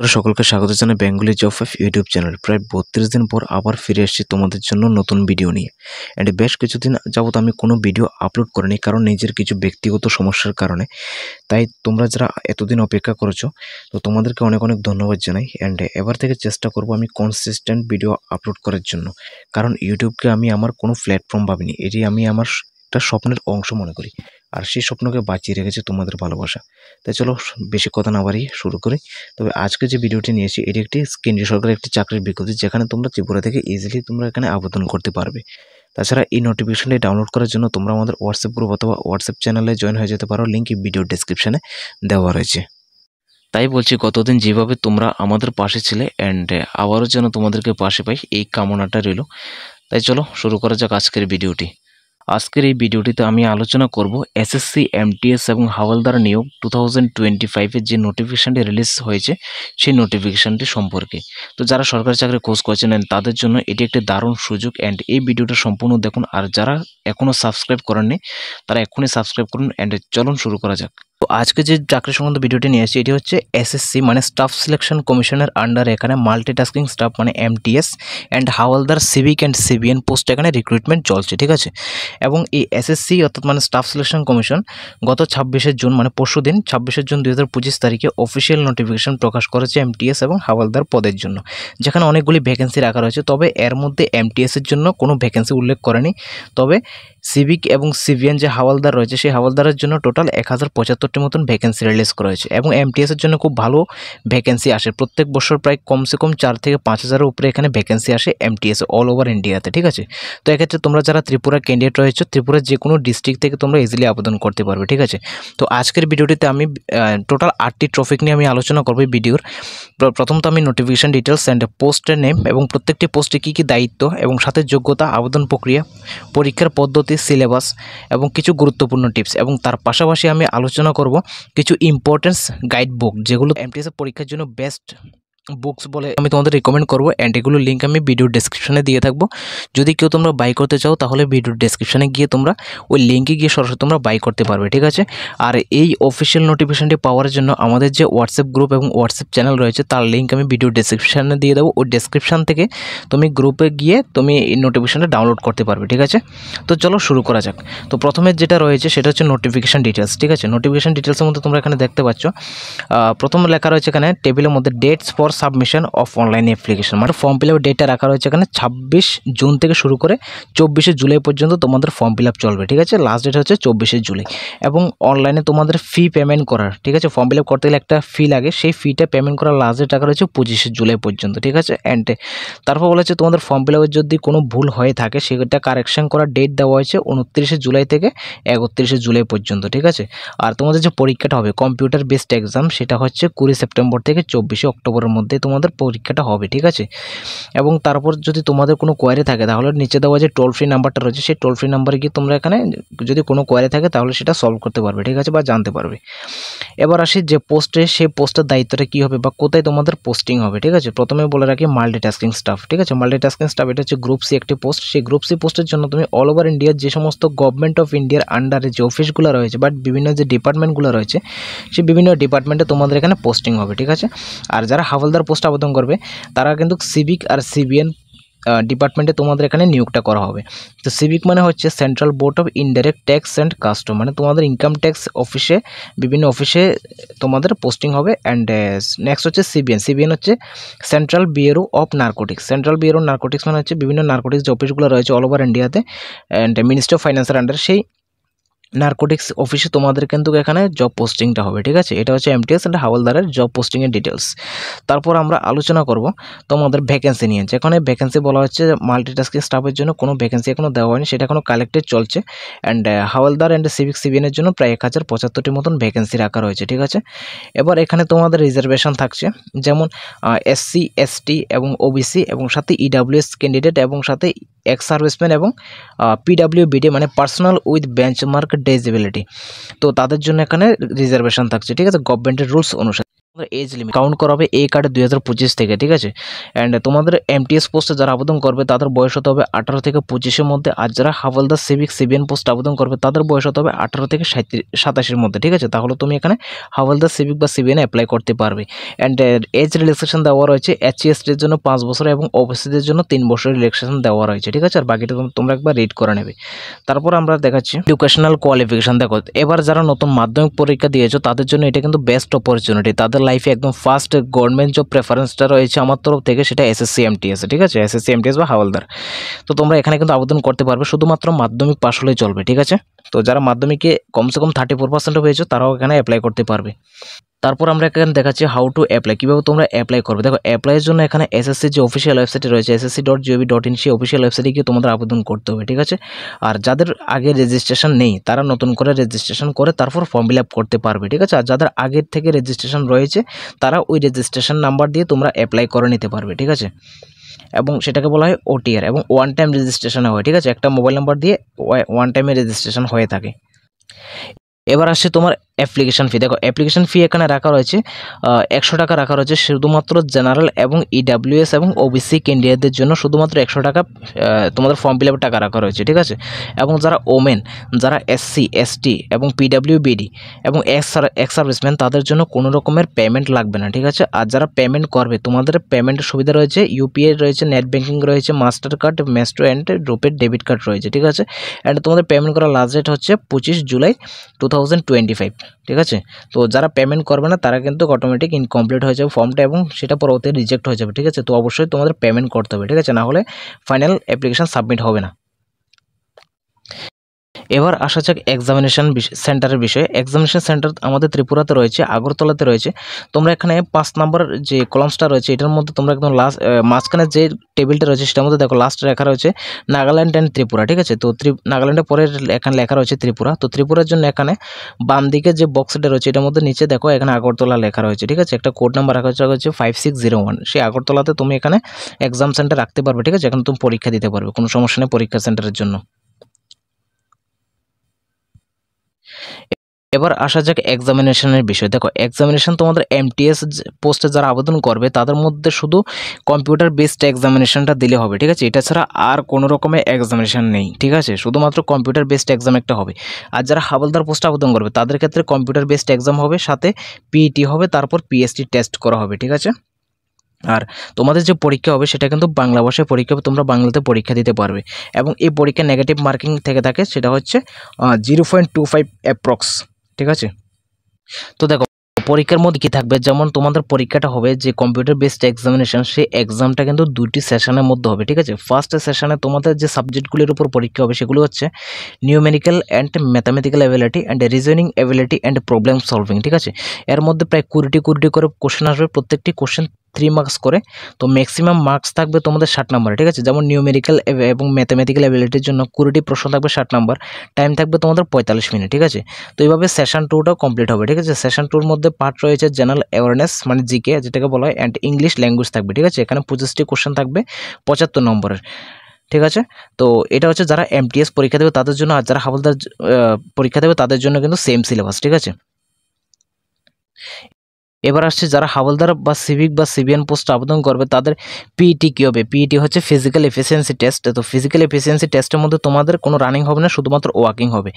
তোমরা সকলকে স্বাগত জানাই Bengali job five YouTube channel. প্রায় 32 দিন পর আবার ফিরে এসেছি তোমাদের জন্য নতুন ভিডিও নিয়ে। অ্যান্ড বেশ কিছুদিন যাবত আমি কোনো ভিডিও আপলোড করিনি, কারণ নিজের কিছু ব্যক্তিগত সমস্যার কারণে। তাই তোমরা যারা এতদিন অপেক্ষা করেছো, তো তোমাদেরকে অনেক অনেক ধন্যবাদ জানাই। অ্যান্ড এবার থেকে চেষ্টা করব আমি কনসিস্টেন্ট ভিডিও আপলোড করার জন্য, কারণ ইউটিউবকে আমি আমার কোনো প্ল্যাটফর্ম ভাবিনি, এটি আমি আমার একটা স্বপ্নের অংশ মনে করি। আর সেই স্বপ্নকে বাঁচিয়ে রেখেছে তোমাদের ভালোবাসা। তাই চলো বেশি কথা না বাড়িয়ে শুরু করি। তবে আজকে যে ভিডিওটি নিয়েছি এটি একটি কেন্দ্রীয় সরকারের একটি চাকরির বিজ্ঞপ্তি, যেখানে তোমরা ত্রিপুরা থেকে ইজিলি তোমরা এখানে আবেদন করতে পারবে। তাছাড়া এই নোটিফিকেশনটি ডাউনলোড করার জন্য তোমরা আমাদের হোয়াটসঅ্যাপ গ্রুপ অথবা হোয়াটসঅ্যাপ চ্যানেলে জয়েন হয়ে যেতে পারো, লিঙ্ক এই ভিডিও ডেসক্রিপশনে দেওয়া রয়েছে। তাই বলছি, গতদিন যেভাবে তোমরা আমাদের পাশে ছিলে, অ্যান্ড আবারও যেন তোমাদেরকে পাশে পাই এই কামনাটা রইল। তাই চলো শুরু করা যাক আজকের ভিডিওটি। আজকের এই ভিডিওটিতে আমি আলোচনা করব এসএসসি, এমটিএস এবং হাওলদার নিয়োগ 2025-এর যে নোটিফিকেশানটি রিলিজ হয়েছে সেই নোটিফিকেশানটি সম্পর্কে। তো যারা সরকারি চাকরি খোঁজ করছেন তাদের জন্য এটি একটি দারুণ সুযোগ, অ্যান্ড এই ভিডিওটা সম্পূর্ণ দেখুন। আর যারা এখনও সাবস্ক্রাইব করেননি তারা এখনই সাবস্ক্রাইব করুন। অ্যান্ড চলুন শুরু করা যাক। তো আজকে যে চাকরি সম্বন্ধে ভিডিওটি নিয়ে এসেছি এটি হচ্ছে এসএসসি মানে স্টাফ সিলেকশন কমিশনের আন্ডারে এখানে মাল্টিটাস্কিং স্টাফ মানে এমটিএস অ্যান্ড হাওলদার সিভিক অ্যান্ড সিভিএন পোস্ট এখানে রিক্রুটমেন্ট চলছে, ঠিক আছে। এবং এই এসএসসি অর্থাৎ মানে স্টাফ সিলেকশন কমিশন গত 26শে জুন মানে পরশু দিন 26শে জুন 2025 তারিখে অফিসিয়াল নোটিফিকেশন প্রকাশ করেছে এমটিএস এবং হাওলদার পদের জন্য, যেখানে অনেকগুলি ভ্যাকেন্সি রাখা রয়েছে। তবে এর মধ্যে এমটিএসের জন্য কোনো ভ্যাকেন্সি উল্লেখ করেনি। তবে সিভিক এবং সিভিএন যে হাওলদার রয়েছে সেই হাওলদারের জন্য টোটাল 1075টি মতন ভ্যাকেন্সি রিলিজ করা হয়েছে। এবং এমটিএসের জন্য খুব ভালো ভ্যাকেন্সি আসে, প্রত্যেক বছর প্রায় কমসে কম 4 থেকে 5,000-এর উপরে এখানে ভ্যাকেন্সি আসে এমটিএস অল ওভার ইন্ডিয়াতে, ঠিক আছে। তো এক্ষেত্রে তোমরা যারা ত্রিপুরা ক্যান্ডিডেট রয়েছে, ত্রিপুরার যে কোনো ডিস্ট্রিক্ট থেকে তোমরা ইজিলি আবেদন করতে পারবে, ঠিক আছে। তো আজকের ভিডিওটিতে আমি টোটাল 8টি টপিক নিয়ে আমি আলোচনা করবো এই ভিডিওর। প্রথমত আমি নোটিফিকেশন ডিটেলস অ্যান্ড পোস্টের নেম এবং প্রত্যেকটি পোস্টে কী কী দায়িত্ব এবং সাথে যোগ্যতা, আবেদন প্রক্রিয়া, পরীক্ষার পদ্ধতি, সিলেবাস এবং কিছু গুরুত্বপূর্ণ টিপস, এবং তার পাশাপাশি আমি আলোচনা করব কিছু ইম্পর্টেন্স গাইড বুক যেগুলো এমটিএস পরীক্ষার জন্য বেস্ট বুকস বলে আমি তোমাদের রিকমেন্ড করবো। অ্যান্ড এগুলোর লিঙ্ক আমি ভিডিও ডেসক্রিপশনে দিয়ে থাকবো। যদি কেউ তোমরা বাই করতে চাও তাহলে ভিডিও ডেসক্রিপশনে গিয়ে তোমরা ওই লিঙ্কে গিয়ে সরাসরি তোমরা বাই করতে পারবে, ঠিক আছে। আর এই অফিসিয়াল নোটিফিকেশনটি পাওয়ার জন্য আমাদের যে হোয়াটসঅ্যাপ গ্রুপ এবং হোয়াটসঅ্যাপ চ্যানেল রয়েছে তার লিঙ্ক আমি ভিডিও ডেসক্রিপশনে দিয়ে দেবো। ওই ডেসক্রিপশন থেকে তুমি গ্রুপে গিয়ে তুমি এই নোটিফিকেশনটা ডাউনলোড করতে পারবে, ঠিক আছে। তো চলো শুরু করা যাক। তো প্রথমে যেটা রয়েছে সেটা হচ্ছে নোটিফিকেশন ডিটেলস, ঠিক আছে। নোটিফিকেশন ডিটেলসের মধ্যে তোমরা এখানে দেখতে পাচ্ছ প্রথম লেখা রয়েছে এখানে টেবিলের মধ্যে dates for submission of online application, মানে ফর্ম ফিল আপ ডেটটা রাখা রয়েছে এখানে 26 জুন থেকে শুরু করে 24শে জুলাই পর্যন্ত তোমাদের ফর্ম ফিল আপ চলবে, ঠিক আছে। লাস্ট ডেট হচ্ছে 24শে জুলাই। এবং অনলাইনে তোমাদের ফি পেমেন্ট করার, ঠিক আছে, ফর্ম ফিল আপ করতে গেলে একটা ফি লাগে, সেই ফিটা পেমেন্ট করার লাস্ট ডেট রাখা রয়েছে 25শে জুলাই পর্যন্ত, ঠিক আছে। অ্যান্ড তারপর বলা হচ্ছে তোমাদের ফর্ম ফিল আপের যদি কোনো ভুল হয়ে থাকে সেটা কারেকশন করার ডেট দেওয়া হয়েছে 29শে জুলাই থেকে 31শে জুলাই পর্যন্ত, ঠিক আছে। আর তোমাদের যে পরীক্ষাটা হবে কম্পিউটার বেসড এক্সাম, সেটা হচ্ছে 20 সেপ্টেম্বর থেকে 24শে অক্টোবরের মধ্যে তোমাদের পরীক্ষাটা হবে, ঠিক আছে। এবং তারপর যদি তোমাদের কোনো কোয়ারি থাকে তাহলে নিচে দেওয়া যে টোল ফ্রি নাম্বারটা রয়েছে সেই টোল ফ্রি নাম্বারে গিয়ে তোমরা এখানে যদি কোনো কোয়ারি থাকে তাহলে সেটা সলভ করতে পারবে, ঠিক আছে, বা জানতে পারবে। এবার আসি যে পোস্টে, সেই পোস্টের দায়িত্বটা কী হবে বা কোথায় তোমাদের পোস্টিং হবে, ঠিক আছে। প্রথমে বলে রাখি মাল্টিটাস্কিং স্টাফ, ঠিক আছে। মাল্টিটাস্কিং স্টাফ এটা হচ্ছে গ্রুপ সি একটি পোস্ট। সেই গ্রুপ সি পোস্টের জন্য তুমি অল ওভার ইন্ডিয়ার যে সমস্ত গভর্নমেন্ট অফ ইন্ডিয়ার আন্ডারে যে অফিসগুলো রয়েছে বাট বিভিন্ন যে ডিপার্টমেন্টগুলো রয়েছে সেই বিভিন্ন ডিপার্টমেন্টে তোমাদের এখানে পোস্টিং হবে, ঠিক আছে। আর যারা হাওলদার পোস্ট আবেদন করবে তারা কিন্তু সিভিক আর সিভিএন ডিপার্টমেন্টে তোমাদের এখানে নিয়োগটা করা হবে। তো সিভিক মানে হচ্ছে central board of indirect tax and custom, মানে তোমাদের ইনকাম ট্যাক্স অফিসে বিভিন্ন অফিসে তোমাদের পোস্টিং হবে। অ্যান্ড নেক্সট হচ্ছে সিবিএন। সিবিএন হচ্ছে central bureau of narcotics. Central bureau narcotics মানে হচ্ছে বিভিন্ন নার্কোটিক্স যে অফিসগুলো রয়েছে অল ওভার ইন্ডিয়াতে অ্যান্ড মিনিস্ট্রি অফ ফাইন্যান্সের আন্ডার সেই নার্কোটিক্স অফিসে তোমাদের কিন্তু এখানে জব পোস্টিংটা হবে, ঠিক আছে। এটা হচ্ছে এমটিএস অ্যান্ড হাওলদারের জব পোস্টিংয়ের ডিটেলস। তারপর আমরা আলোচনা করব তোমাদের ভ্যাকেন্সি নিয়ে, যেখানে ভ্যাকেন্সি বলা হচ্ছে মাল্টিটাস্কিং স্টাফের জন্য কোনো ভ্যাকেন্সি এখনও দেওয়া হয়নি, সেটা এখনও কালেক্টেড চলছে। অ্যান্ড হাওলদার অ্যান্ড সিভিক সিভিএনের জন্য প্রায় 1075টি মতন ভ্যাকেন্সি রাখা রয়েছে, ঠিক আছে। এবার এখানে তোমাদের রিজার্ভেশন থাকছে, যেমন এসসি, এসটি এবং ওবিসি এবং সাথে ইডাব্লিউএস ক্যান্ডিডেট এবং সাথে এক্স সার্ভিসম্যান এবং পিডাব্লিউবিডি মানে পার্সোনাল উইথ বেঞ্চমার্ক ডিসেবিলিটি, তো তাদের জন্য এখানে রিজার্ভেশন থাকছে, ঠিক আছে, গভর্নমেন্টের রুলস অনুসারে। এজ লিমিট কাউন্ট করা হবে এই কার্ডে 2025 থেকে, ঠিক আছে। অ্যান্ড তোমাদের এমটিএস পোস্টে যারা আবেদন করবে তাদের বয়স হতে হবে 18 থেকে 25-এর মধ্যে, আর যারা হাওলদার সিভিক সিভিএন পোস্টে আবেদন করবে তাদের বয়স হতে হবে 18 থেকে 27-এর মধ্যে, ঠিক আছে। তাহলে তুমি এখানে হাওলদার সিভিক বা সিভিএন অ্যাপ্লাই করতে পারবে। অ্যান্ড এজ রিল্যাক্সেশন দেওয়া রয়েছে এসসিএসটির জন্য 5 বছর এবং ওবিসিদের জন্য 3 বছরের রিল্যাক্সেশন দেওয়া রয়েছে, ঠিক আছে। আর বাকিটা তোমরা একবার রিড করে নেবে। তারপর আমরা দেখাচ্ছি এডুকেশনাল কোয়ালিফিকেশন। দেখো এবার যারা নতুন মাধ্যমিক পরীক্ষা দিয়েছো তাদের জন্য এটা কিন্তু বেস্ট অপরচুনিটি, তাদের লাইফে একদম ফার্স্ট গভর্নমেন্ট জব প্রেফারেন্সটা রয়েছে আমার তরফ থেকে, সেটা এসএসসি এমটিএস, ঠিক আছে। এসএসসি এমটিএস বা হাওলদার। তো তোমরা এখানে কিন্তু আবেদন করতে পারবে, শুধুমাত্র মাধ্যমিক পাশ হলেই চলবে, ঠিক আছে। তো যারা মাধ্যমিকে কমসে কম 34% পেয়েছো তারাও এখানে অ্যাপ্লাই করতে পারবে। তারপর আমরা এখানে দেখাচ্ছি হাউ টু অ্যাপ্লাই, কীভাবে তোমরা অ্যাপ্লাই করবে। দেখো অ্যাপ্লাইয়ের জন্য এখানে এসএসসি যে অফিসিয়াল ওয়েবসাইটে রয়েছে ssc.gov.in, সেই অফিসিয়াল ওয়েবসাইটে গিয়ে তোমাদের আবেদন করতে হবে, ঠিক আছে। আর যাদের আগে রেজিস্ট্রেশন নেই তারা নতুন করে রেজিস্ট্রেশন করে তারপর ফর্ম ফিল আপ করতে পারবে, ঠিক আছে। আর যাদের আগের থেকে রেজিস্ট্রেশন রয়েছে তারা ওই রেজিস্ট্রেশন নাম্বার দিয়ে তোমরা অ্যাপ্লাই করে নিতে পারবে, ঠিক আছে। এবং সেটাকে বলা হয় ওটিআর, এবং ওয়ান টাইম রেজিস্ট্রেশনে হয়, ঠিক আছে। একটা মোবাইল নাম্বার দিয়ে ওয়ান টাইমে রেজিস্ট্রেশন হয়ে থাকে। এবার আসছে তোমার অ্যাপ্লিকেশন ফি। দেখো অ্যাপ্লিকেশন ফি এখানে রাখা রয়েছে 100 টাকা রাখা রয়েছে শুধুমাত্র জেনারেল এবং ইডাব্লিউএস এবং ওবিসি ক্যান্ডিডেটদের জন্য, শুধুমাত্র 100 টাকা তোমাদের ফর্ম ফিল আপের টাকা রাখা রয়েছে, ঠিক আছে। এবং যারা ওমেন, যারা এসসি এসটি এবং পিডাব্লিউবিডি এবং এক্স সার্ভিসম্যান তাদের জন্য কোনো রকমের পেমেন্ট লাগবে না, ঠিক আছে। আর যারা পেমেন্ট করবে তোমাদের পেমেন্টের সুবিধা রয়েছে, ইউপিআই রয়েছে, নেট ব্যাঙ্কিং রয়েছে, master card, Maestro and RuPay debit card রয়েছে, ঠিক আছে। অ্যান্ড তোমাদের পেমেন্ট করার লাস্ট ডেট হচ্ছে 25 জুলাই 2025, ঠিক আছে। তো যারা পেমেন্ট করবে না তারা কিন্তু অটোমেটিক ইনকমপ্লিট হয়ে যাবে ফর্মটা এবং সেটা পরবর্তীতে রিজেক্ট হয়ে যাবে, ঠিক আছে। তো অবশ্যই তোমাদের পেমেন্ট করতে হবে, ঠিক আছে, না হলে ফাইনাল অ্যাপ্লিকেশন সাবমিট হবে না। এবার আসা যাক এক্সামিনেশন সেন্টারের বিষয়ে। এক্সামিনেশন সেন্টার আমাদের ত্রিপুরাতে রয়েছে, আগরতলাতে রয়েছে। তোমরা এখানে 5 নম্বর যে কলামসটা রয়েছে এটার মধ্যে তোমরা একদম লাস্ট মাঝখানে যে টেবিলটা রয়েছে সেটার মধ্যে দেখো লাস্ট লেখা রয়েছে নাগাল্যান্ড অ্যান্ড ত্রিপুরা, ঠিক আছে। তো নাগাল্যান্ডের পরে এখানে লেখা রয়েছে ত্রিপুরা। তো ত্রিপুরার জন্য এখানে বাম দিকে যে বক্সটা রয়েছে এটার মধ্যে নিচে দেখো এখানে আগরতলা লেখা রয়েছে, ঠিক আছে। একটা কোড নাম্বার রাখা হচ্ছে 5601। সেই আগরতলাতে তুমি এখানে এক্সাম সেন্টার রাখতে পারবে, ঠিক আছে। এখানে তুমি পরীক্ষা দিতে পারবে, কোনো সমস্যা নেই পরীক্ষা সেন্টারের জন্য। এবার আসা যাক এক্সামিনেশনের বিষয়। দেখো এক্সামিনেশন তোমাদের এমটিএস পোস্টে যারা আবেদন করবে তাদের মধ্যে শুধু কম্পিউটার বেসড এক্সামিনেশনটা দিলে হবে, ঠিক আছে। এটা ছাড়া আর কোনো রকমের এক্সামিনেশন নেই, ঠিক আছে। শুধুমাত্র কম্পিউটার বেসড এক্সাম একটা হবে। আর যারা হাওলদার পোস্টে আবেদন করবে তাদের ক্ষেত্রে কম্পিউটার বেসড এক্সাম হবে, সাথে পিইটি হবে, তারপর পিএসটি টেস্ট করা হবে, ঠিক আছে। আর তোমাদের যে পরীক্ষা হবে সেটা কিন্তু বাংলা ভাষায় পরীক্ষা হবে, তোমরা বাংলাতে পরীক্ষা দিতে পারবে। এবং এই পরীক্ষা নেগেটিভ মার্কিং থেকে থাকে, সেটা হচ্ছে 0.25 অ্যাপ্রক্স, ঠিক আছে। তো দেখো পরীক্ষার মধ্যে কি থাকবে, যেমন তোমাদের পরীক্ষাটা হবে যে কম্পিউটার বেসড এক্সামিনেশন, সেই এক্সামটা কিন্তু 2টি সেশনের মধ্যে হবে, ঠিক আছে। ফার্স্ট সেশনে তোমাদের যে সাবজেক্টগুলির উপর পরীক্ষা হবে সেগুলো হচ্ছে numerical and mathematical ability and reasoning ability and problem solving, ঠিক আছে। এর মধ্যে প্রায় 20টি করে কোশ্চেন আসবে, প্রত্যেকটি কোশ্চেন 3 মার্কস করে। তো ম্যাক্সিমাম মার্কস থাকবে তোমাদের 60 নম্বরে, ঠিক আছে। যেমন নিউমেরিক্যাল এবং ম্যাথামেটিক্যাল অ্যাবিলিটির জন্য 20টি প্রশ্ন থাকবে 60 নম্বর, টাইম থাকবে তোমাদের 45 মিনিট, ঠিক আছে। তো এইভাবে সেশন 2টাও কমপ্লিট হবে, ঠিক আছে। সেশন 2-র মধ্যে পার্ট রয়েছে জেনারেল অ্যাওয়ারনেস মানে জিকে যেটাকে বলা হয়, অ্যান্ড ইংলিশ ল্যাঙ্গুয়েজ থাকবে, ঠিক আছে। এখানে 25টি কোশ্চেন থাকবে 75 নম্বরের, ঠিক আছে। তো এটা হচ্ছে যারা এমটিএস পরীক্ষা দেবে তাদের জন্য, আর যারা হাওলদার পরীক্ষা দেবে তাদের জন্য কিন্তু সেম সিলেবাস, ঠিক আছে। এবার আসছে যারা হাওলদার বা সিভিক বা সিভিএন পোস্ট আবেদন করবে তাদের পিইটি কী হবে। পিইটি হচ্ছে ফিজিক্যাল এফিসিয়েন্সি টেস্ট। তো ফিজিক্যাল এফিসিয়েন্সি টেস্টের মধ্যে তোমাদের কোনো রানিং হবে না, শুধুমাত্র ওয়াকিং হবে।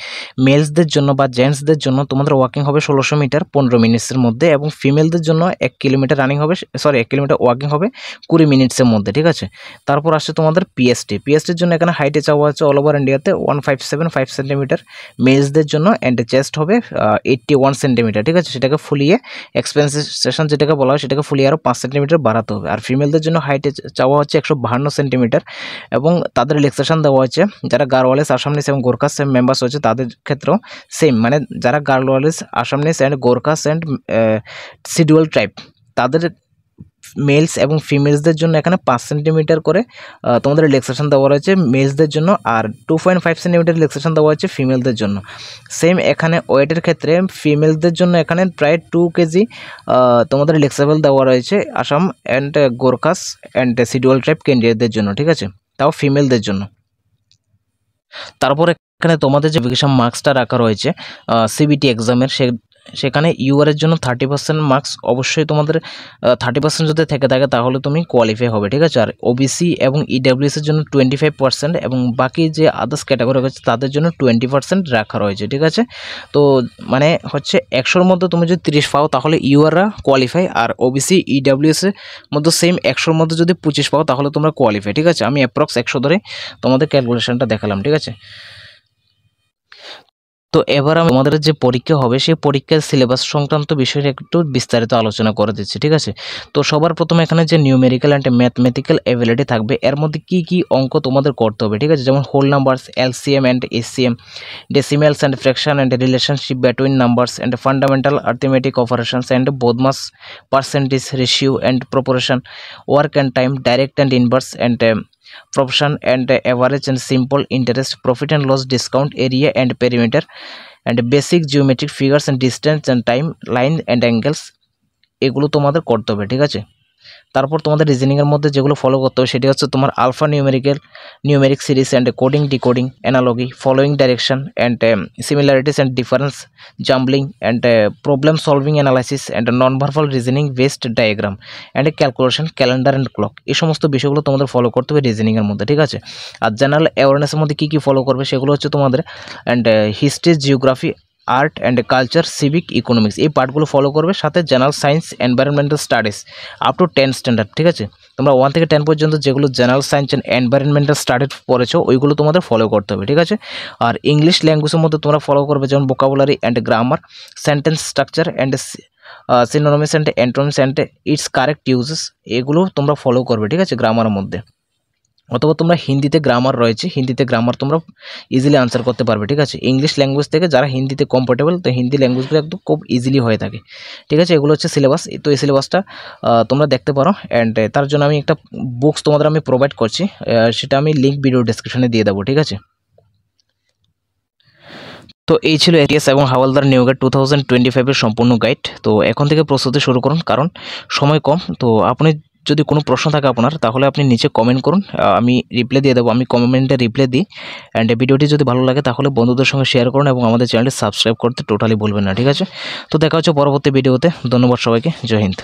মেলসদের জন্য বা জেন্টসদের জন্য তোমাদের ওয়াকিং হবে 1600 মিটার 15 মিনিটসের মধ্যে, এবং ফিমেলদের জন্য 1 কিলোমিটার রানিং হবে, 1 কিলোমিটার ওয়াকিং হবে 20 মিনিটসের মধ্যে, ঠিক আছে। তারপর আসছে তোমাদের পিএসটির জন্য এখানে হাইটে চাওয়া আছে অল ওভার ইন্ডিয়াতে 157.5 সেন্টিমিটার মেলসদের জন্য, অ্যান্ড চেস্ট হবে 81 সেন্টিমিটার, ঠিক আছে। সেটাকে ফুলিয়ে এক্সপেন্সেশন যেটাকে বলা হয় সেটাকে ফুলিয়ে আরও 5 সেন্টিমিটার বাড়াতে হবে। আর ফিমেলদের জন্য হাইটে চাওয়া হচ্ছে 152 সেন্টিমিটার, এবং তাদের রিল্যাক্সেশন দেওয়া হচ্ছে যারা গারওয়ালিস, আসামনিস এবং গোর্খাস মেম্বার্স হচ্ছে তাদের ক্ষেত্রেও সেম, মানে যারা Garhwalis, Assamese and Gorkhas and schedule tribe তাদের মেলস এবং ফিমেলসদের জন্য এখানে 5 সেন্টিমিটার করে তোমাদের রিল্যাক্সেশন দেওয়া রয়েছে মেলসদের জন্য, আর 2.5 সেন্টিমিটার রিল্যাক্সেশন দেওয়া হচ্ছে ফিমেলদের জন্য। সেম এখানে ওয়েটের ক্ষেত্রে ফিমেলদের জন্য এখানে প্রায় 2 কেজি তোমাদের রিল্যাক্সেবল দেওয়া রয়েছে Assam and Gorkhas and schedule tribe ক্যান্ডিডেটদের জন্য, ঠিক আছে, তাও ফিমেলদের জন্য। তারপর এখানে তোমাদের যে ভ্যাকেশন মার্কসটা রাখা রয়েছে সিবিটি এক্সামের, সেখানে ইউআর এর জন্য 30% মার্কস অবশ্যই তোমাদের 30% যদি থেকে থাকে তাহলে তুমি কোয়ালিফাই হবে, ঠিক আছে। আর ওবিসি এবং ইডাব্লিউএস এর জন্য 25% এবং বাকি যে আদার্স ক্যাটাগরি রয়েছে তাদের জন্য 20% রাখা রয়েছে, ঠিক আছে। তো মানে হচ্ছে 100-র মধ্যে তুমি যদি 30 পাও তাহলে ইউআররা কোয়ালিফাই, আর ওবিসি ইডাব্লিউএস এর মধ্যে সেম 100-র মধ্যে যদি 25 পাও তাহলে তোমরা কোয়ালিফাই, ঠিক আছে। আমি অ্যাপ্রক্স 100 ধরে তোমাদের ক্যালকুলেশনটা দেখালাম, ঠিক আছে। তো এবার আমি তোমাদের যে পরীক্ষা হবে সেই পরীক্ষার সিলেবাস সংক্রান্ত বিষয়ে একটু বিস্তারিত আলোচনা করে দিচ্ছি, ঠিক আছে। তো সবার প্রথমে এখানে যে নিউমেরিক্যাল অ্যান্ড ম্যাথমেটিক্যাল এবিলিটি থাকবে, এর মধ্যে কি কি অঙ্ক তোমাদের করতে হবে, ঠিক আছে। যেমন whole numbers, LCM and SCM, decimals and fraction and relationship between numbers and fundamental arithmetic operations and BODMAS, percentage, ratio and proportion, work and time, direct and inverse and proportion and average and simple interest, profit and loss, discount, area and perimeter, and basic geometric figures and distance and time, line and angles, এগুলো তোমাদের করতে হবে, ঠিক আছে। তারপর তোমাদের রিজনিংয়ের মধ্যে যেগুলো ফলো করতে হবে সেটি হচ্ছে তোমার alpha numeric series and coding decoding, analogy, following direction and similarities and difference, jumbling and problem solving analysis and non verbal reasoning based diagram and calculation, calendar and clock, এই সমস্ত বিষয়গুলো তোমাদের ফলো করতে হবে রিজনিংয়ের মধ্যে, ঠিক আছে। আর জেনারেল অ্যাওয়ারনেসের মধ্যে কী কী ফলো করবে সেগুলো হচ্ছে তোমাদের and history, geography, art and culture, civic, economics, এই পার্টগুলো ফলো করবে। সাথে general science, environmental studies up to 10 standard, ঠিক আছে। তোমরা 1 থেকে 10 পর্যন্ত যেগুলো general science and environmental studies পড়েছো ওইগুলো তোমাদের ফলো করতে হবে, ঠিক আছে। আর ইংলিশ ল্যাঙ্গুয়েজের মধ্যে তোমরা ফলো করবে যেমন vocabulary and grammar, sentence structure and synonyms and antonyms and it's correct uses, এগুলো তোমরা ফলো করবে, ঠিক আছে, গ্রামারের মধ্যে। অথবা তোমরা হিন্দিতে গ্রামার রয়েছে, হিন্দিতে গ্রামার তোমরা ইজিলি আনসার করতে পারবে, ঠিক আছে। ইংলিশ ল্যাঙ্গুয়েজ থেকে যারা হিন্দিতে কমফোর্টেবল তো হিন্দি ল্যাঙ্গুয়েজগুলো একদম খুব ইজিলি হয়ে থাকে, ঠিক আছে। এগুলো হচ্ছে সিলেবাস। তো এই সিলেবাসটা তোমরা দেখতে পারো, অ্যান্ড তার জন্য আমি একটা বুকস তোমাদের আমি প্রোভাইড করছি, সেটা আমি লিঙ্ক ভিডিও ডেসক্রিপশনে দিয়ে দেবো, ঠিক আছে। তো এই ছিল এটিএস এবং হাওলদার নিউ গাইড 2025-এর সম্পূর্ণ গাইড। তো এখন থেকে প্রস্তুতি শুরু করুন, কারণ সময় কম। তো আপনি যদি কোনো প্রশ্ন থাকে আপনার তাহলে আপনি নিচে কমেন্ট করুন, আমি রিপ্লাই দিয়ে দেবো, আমি কমেন্টে রিপ্লাই দিই। অ্যান্ড ভিডিওটি যদি ভালো লাগে তাহলে বন্ধুদের সঙ্গে শেয়ার করুন এবং আমাদের চ্যানেলটি সাবস্ক্রাইব করতে টোটালি ভুলবেন না, ঠিক আছে। তো দেখা হচ্ছে পরবর্তী ভিডিওতে। ধন্যবাদ সবাইকে, জয় হিন্দ।